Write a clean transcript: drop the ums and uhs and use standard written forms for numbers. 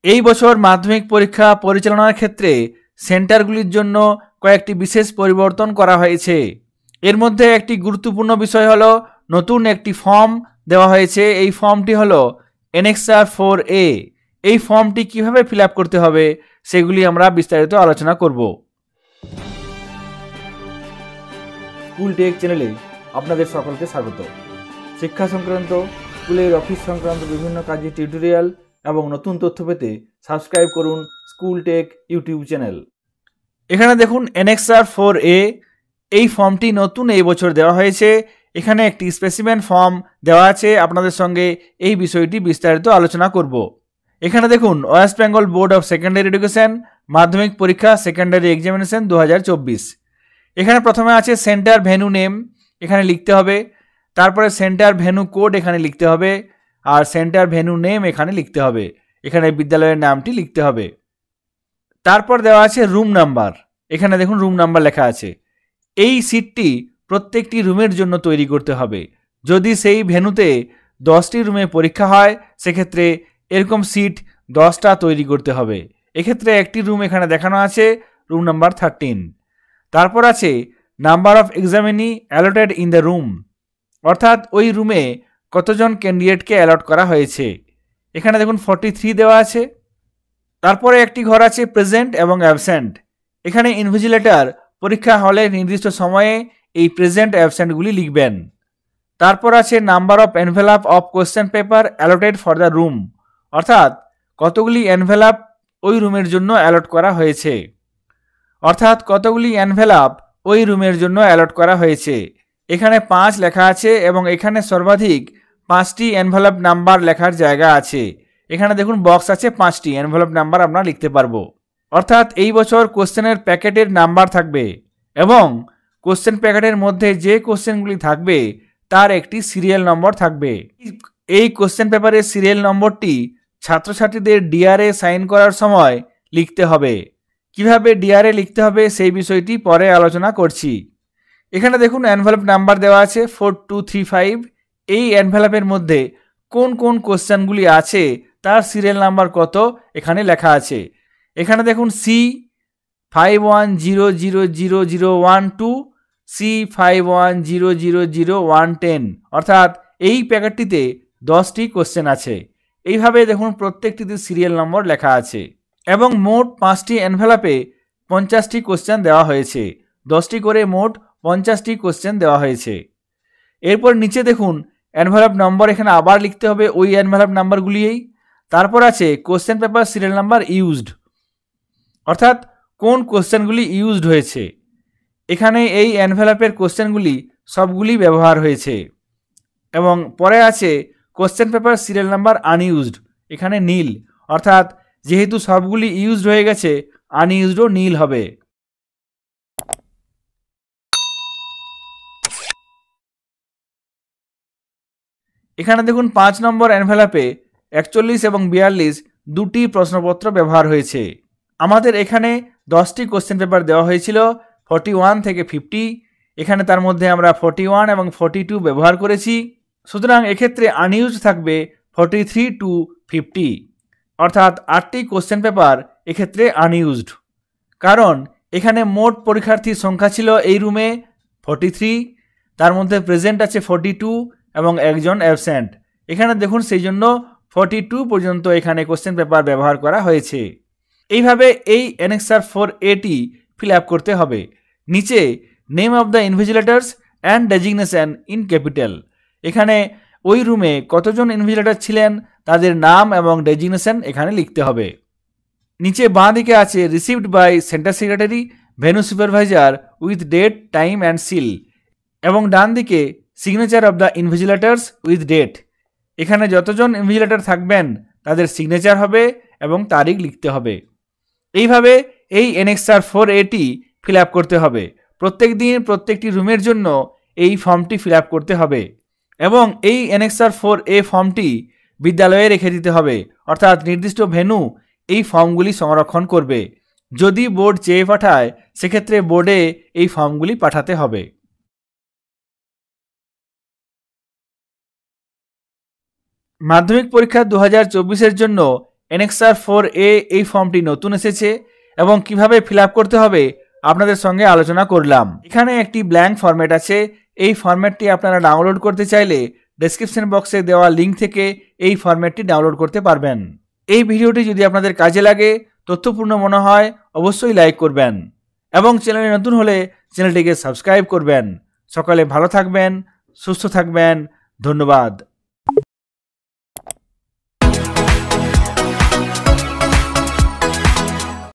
এই বছর মাধ্যমিক পরীক্ষা পরিচালনার ক্ষেত্রে সেন্টারগুলির জন্য কয়েকটি বিশেষ পরিবর্তন করা হয়েছে। এর মধ্যে একটি গুরুত্বপূর্ণ বিষয় হলো নতুন একটি ফর্ম দেওয়া হয়েছে। এই ফর্মটি হলো এনএক্সআর 4A। এই ফর্মটি কিভাবে ফিল আপ করতে হবে সেগুলি আমরা বিস্তারিত আলোচনা করব। স্কুল টেক চ্যানেলে আপনাদের সকলকে স্বাগত। শিক্ষা সংক্রান্ত, স্কুলের অফিস সংক্রান্ত বিভিন্ন কাজের টিউটোরিয়াল এবং নতুন তথ্য পেতে সাবস্ক্রাইব করুন স্কুল টেক ইউটিউব চ্যানেল। এখানে দেখুন এনএক্সআর 4A, এই ফর্মটি নতুন এই বছর দেওয়া হয়েছে। এখানে একটি স্পেসিমেন ফর্ম দেওয়া আছে। আপনাদের সঙ্গে এই বিষয়টি বিস্তারিত আলোচনা করব। এখানে দেখুন West Bengal board of secondary education মাধ্যমিক পরীক্ষা সেকেন্ডারি এক্সামিনেশন 2024। এখানে প্রথমে আছে সেন্টার ভেন্যু নেম, এখানে লিখতে হবে। তারপরে সেন্টার ভেন্যু কোড এখানে লিখতে হবে, আর সেন্টার ভেন্যু নেম এখানে লিখতে হবে। এখানে বিদ্যালয়ের নামটি লিখতে হবে। তারপর দেওয়া আছে রুম নাম্বার, এখানে দেখুন রুম নাম্বার লেখা আছে। এই সিটটি প্রত্যেকটি রুমের জন্য তৈরি করতে হবে। যদি সেই ভেন্যুতে 10টি রুমে পরীক্ষা হয় সেক্ষেত্রে এরকম সিট 10টা তৈরি করতে হবে। এক্ষেত্রে একটি রুম এখানে দেখানো আছে, রুম নাম্বার 13। তারপর আছে number of examinee allotted in the room, অর্থাৎ ওই রুমে কতজন ক্যান্ডিডেটকে অ্যালট করা হয়েছে। এখানে দেখুন 43 দেওয়া আছে। তারপরে একটি ঘর আছে প্রেজেন্ট এবং অ্যাবসেন্ট। এখানে ইনভিজিলেটর পরীক্ষা হলে নির্দিষ্ট সময়ে এই প্রেজেন্ট অ্যাবসেন্টগুলি লিখবেন। তারপর আছে number of envelope of question paper allotted for the room, অর্থাৎ কতগুলি এনভেলাপ ওই রুমের জন্য অ্যালট করা হয়েছে। অ্যালট করা হয়েছে। এখানে 5 লেখা আছে এবং এখানে সর্বাধিক 5টি এনভেলপ নাম্বার লেখার জায়গা আছে। এখানে দেখুন বক্স আছে 5টি এনভেলপ নাম্বার আমরা লিখতে পারবো। অর্থাৎ এই বছর কোশ্চেনের প্যাকেটের নাম্বার থাকবে এবং কোশ্চেন প্যাকেটের মধ্যে যে কোশ্চেনগুলি থাকবে তার একটি সিরিয়াল নম্বর থাকবে। এই কোশ্চেন পেপারের সিরিয়াল নম্বরটি ছাত্রছাত্রীদের ডিআরএ সাইন করার সময় লিখতে হবে। কিভাবে ডিআরএ লিখতে হবে সেই বিষয়টি পরে আলোচনা করছি। এখানে দেখুন এনভেলপ নাম্বার দেওয়া আছে 4235। এই এনভেলপের মধ্যে কোন কোন কোশ্চেনগুলি আছে তার সিরিয়াল নাম্বার কত এখানে লেখা আছে। এখানে দেখুন C51000012 C51000110, অর্থাৎ এই প্যাকেটটিতে 10টি কোশ্চেন আছে। এইভাবে দেখুন প্রত্যেকটিতে সিরিয়াল নম্বর লেখা আছে এবং মোট 5টি এনভেলপে 50টি কোশ্চেন দেওয়া হয়েছে। 10টি করে মোট 50টি কোশ্চেন দেওয়া হয়েছে। এরপর নিচে দেখুন এনভেলপ নম্বর, এখানে আবার লিখতে হবে ওই এনভেলপ নাম্বারগুলিই। তারপর আছে question paper serial number used, অর্থাৎ কোন কোশ্চেনগুলি ইউজড হয়েছে। এখানে এই এনভেলপের কোশ্চেনগুলি সবগুলি ব্যবহার হয়েছে। এবং পরে আছে question paper serial number unused, এখানে নীল, অর্থাৎ যেহেতু সবগুলি ইউজড হয়ে গেছে আনইউজডও নীল হবে। এখানে দেখুন 5 নম্বর এনভেলপে 41 এবং 42 দুটি প্রশ্নপত্র ব্যবহার হয়েছে। আমাদের এখানে 10টি কোশ্চেন পেপার দেওয়া হয়েছিল 41 থেকে 50। এখানে তার মধ্যে আমরা 41 এবং 42 ব্যবহার করেছি। সুতরাং এক্ষেত্রে আনইউজড থাকবে 43 to 50, অর্থাৎ 8টি কোশ্চেন পেপার এক্ষেত্রে আনইউজড। কারণ এখানে মোট পরীক্ষার্থীর সংখ্যা ছিল এই রুমে 43, তার মধ্যে প্রেজেন্ট আছে 42 এবং একজন অ্যাবসেন্ট। এখানে দেখুন সেই জন্য 42 পর্যন্ত এখানে কোশ্চেন পেপার ব্যবহার করা হয়েছে। এইভাবে এই এনএক্সআর 4A ফিল আপ করতে হবে। নিচে name of the invigilators and designation in capital, এখানে ওই রুমে কতজন ইনভিজিলেটর ছিলেন তাদের নাম এবং ডেজিগনেশন এখানে লিখতে হবে। নিচে বাঁ দিকে আছে received by centre secretary venue supervisor with date, time and seal, এবং ডান দিকে signature of the invigilators with date. এখানে যতজন ইনভিজিলেটর থাকবেন তাদের সিগনেচার হবে এবং তারিখ লিখতে হবে। এইভাবে এই এনএক্সআর 4A ফিল আপ করতে হবে। প্রত্যেক দিন প্রত্যেকটি রুমের জন্য এই ফর্মটি ফিল আপ করতে হবে এবং এই এনএক্সআর 4A ফর্মটি বিদ্যালয়ে রেখে দিতে হবে, অর্থাৎ নির্দিষ্ট ভেন্যু এই ফর্মগুলি সংরক্ষণ করবে। যদি বোর্ড চেয়ে পাঠায় সেক্ষেত্রে বোর্ডে এই ফর্মগুলি পাঠাতে হবে। মাধ্যমিক পরীক্ষা 2024-এর জন্য এনএক্সআর 4A এই ফর্মটি নতুন এসেছে এবং কিভাবে ফিল আপ করতে হবে আপনাদের সঙ্গে আলোচনা করলাম। এখানে একটি ব্ল্যাঙ্ক ফরম্যাট আছে। এই ফরম্যাটটি আপনারা ডাউনলোড করতে চাইলে ডেসক্রিপশন বক্সে দেওয়া লিঙ্ক থেকে এই ফরম্যাটটি ডাউনলোড করতে পারবেন। এই ভিডিওটি যদি আপনাদের কাজে লাগে, তথ্যপূর্ণ মনে হয়, অবশ্যই লাইক করবেন এবং চ্যানেলে নতুন হলে চ্যানেলটিকে সাবস্ক্রাইব করবেন। সকলে ভালো থাকবেন, সুস্থ থাকবেন। ধন্যবাদ।